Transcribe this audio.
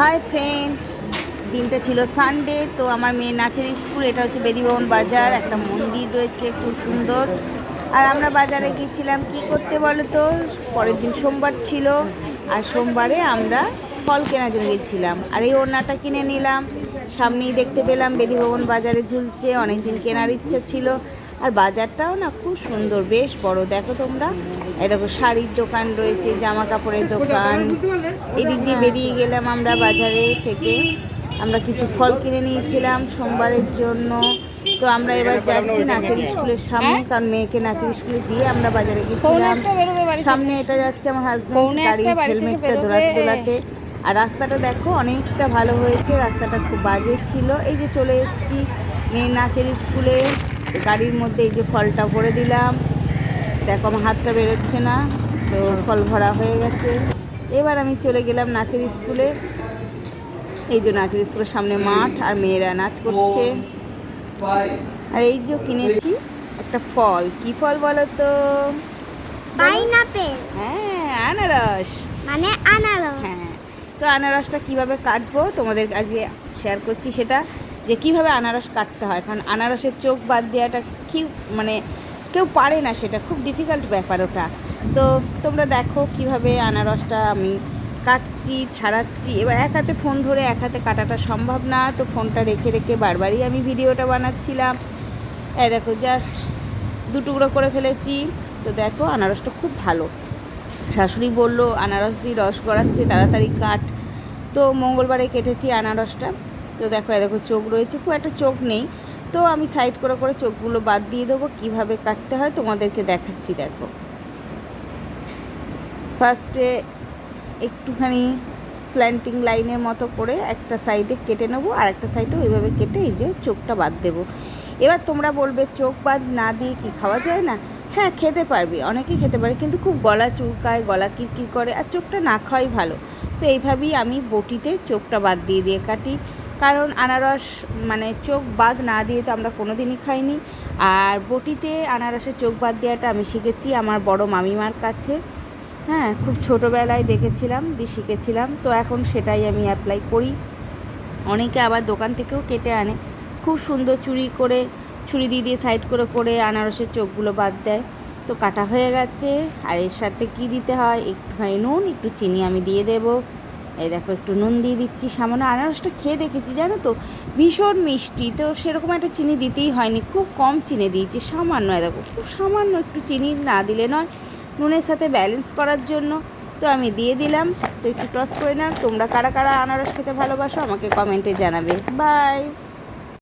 Hi friend, দিনটা ছিল Sunday. তো আমার মেয়ে নাচের স্কুল, এটা হচ্ছে বেদিভবন বাজার, একটা মন্দির রয়েছে খুব সুন্দর। আর আমরা বাজারে গিয়েছিলাম কি করতে বলো তো, পরের দিন সোমবার ছিল, আর সোমবারে আমরা ফল কেনার জন্য গেছিলাম। আর এই ওড়নাটা কিনে নিলাম, সামনেই দেখতে পেলাম বেদিভবন বাজারে ঝুলছে, অনেক দিন কেনার ইচ্ছা ছিল। আর বাজারটাও না খুব সুন্দর, বেশ বড়। দেখো তোমরা, এই দেখো শাড়ির দোকান রয়েছে, জামা কাপড়ের দোকান। এদিক দিয়ে বেরিয়ে গেলাম আমরা বাজারে থেকে, আমরা কিছু ফল কিনে নিয়েছিলাম সোমবারের জন্য। তো আমরা এবার যাচ্ছি নাচের স্কুলের সামনে, কারণ মেয়েকে নাচের স্কুলে দিয়ে আমরা বাজারে গেছিলাম। সামনে এটা যাচ্ছে আমার হাজব্যান্ড গাড়ির হেলমেটটা দোলাতে দোলাতে। আর রাস্তাটা দেখো অনেকটা ভালো হয়েছে, রাস্তাটা খুব বাজে ছিল। এই যে চলে এসেছি মেয়ের নাচের স্কুলে, গাড়ির মধ্যে এই যে ফলটা ভরে দিলাম। দেখো আমার হাতটা বেরোচ্ছে না, তো ফল ভরা হয়ে গেছে। এবার আমি চলে গেলাম নাচের স্কুলে। এই যে নাচের স্কুলের সামনে মাঠ, আর মেয়েরা নাচ করছে। আর এই যে কিনেছি একটা ফল, কি ফল বলো তো? পাইনাপেল। হ্যাঁ, আনারস। মানে আনারস। হ্যাঁ, তো আনারসটা কিভাবে কাটবো তোমাদের আজকে শেয়ার করছি, সেটা যে কিভাবে আনারস কাটতে হয়। কারণ আনারসের চোখ বাদ দেওয়াটা কি, মানে কেউ পারে না, সেটা খুব ডিফিকাল্ট ব্যাপার ওটা। তো তোমরা দেখো কিভাবে আনারসটা আমি কাটছি, ছাড়াচ্ছি। এবার এক হাতে ফোন ধরে এক হাতে কাটাটা সম্ভব না, তো ফোনটা রেখে রেখে বারবারই আমি ভিডিওটা বানাচ্ছিলাম। এই দেখো জাস্ট দু টুকরো করে ফেলেছি। তো দেখো আনারসটা খুব ভালো, শাশুড়ি বললো আনারস দিয়ে রস গড়াচ্ছে, তাড়াতাড়ি কাট। তো মঙ্গলবারে কেটেছি আনারসটা। তো দেখো দেখো চোখ রয়েছে, খুব একটা চোখ নেই। তো আমি সাইড করে করে চোখগুলো বাদ দিয়ে দেবো। কীভাবে কাটতে হয় তোমাদেরকে দেখাচ্ছি। দেখো, ফার্স্টে একটুখানি স্ল্যান্টিং লাইনের মতো করে একটা সাইডে কেটে নেবো, আর একটা সাইডে ওইভাবে কেটে এই যে চোখটা বাদ দেবো। এবার তোমরা বলবে চোখ বাদ না দিয়ে কি খাওয়া যায় না? হ্যাঁ, খেতে পারবে, অনেকেই খেতে পারে, কিন্তু খুব গলা চুলকায়, গলা কিরকির করে, আর চোখটা না খাওয়াই ভালো। তো এইভাবেই আমি বটিতে চোখটা বাদ দিয়ে দিয়ে কাটি, কারণ আনারস মানে চোখ বাদ না দিয়ে তো আমরা কোনো দিনই খাইনি। আর বটিতে আনারসের চোখ বাদ দেওয়াটা আমি শিখেছি আমার বড় মামিমার কাছে। হ্যাঁ, খুব ছোটোবেলায় দেখেছিলাম, দিয়ে শিখেছিলাম। তো এখন সেটাই আমি অ্যাপ্লাই করি। অনেকে আবার দোকান থেকেও কেটে আনে, খুব সুন্দর ছুরি দিয়ে দিয়ে সাইড করে করে আনারসের চোখগুলো বাদ দেয়। তো কাটা হয়ে গেছে। আর এর সাথে কি দিতে হয়, একটুখানি নুন, একটু চিনি আমি দিয়ে দেবো। এই দেখো একটু নুন দিয়ে দিচ্ছি সামান্য। আনারসটা খেয়ে দেখেছি জানো তো, ভীষণ মিষ্টি। তো সেরকম একটা চিনি দিতেই হয়নি, খুব কম চিনি দিয়েছি, সামান্য। দেখো খুব সামান্য একটু চিনি না দিলে নয়, নুনের সাথে ব্যালেন্স করার জন্য। তো আমি দিয়ে দিলাম। তো একটু টস করে নাও। তোমরা কারা কারা আনারস খেতে ভালোবাসো আমাকে কমেন্টে জানাবে। বাই।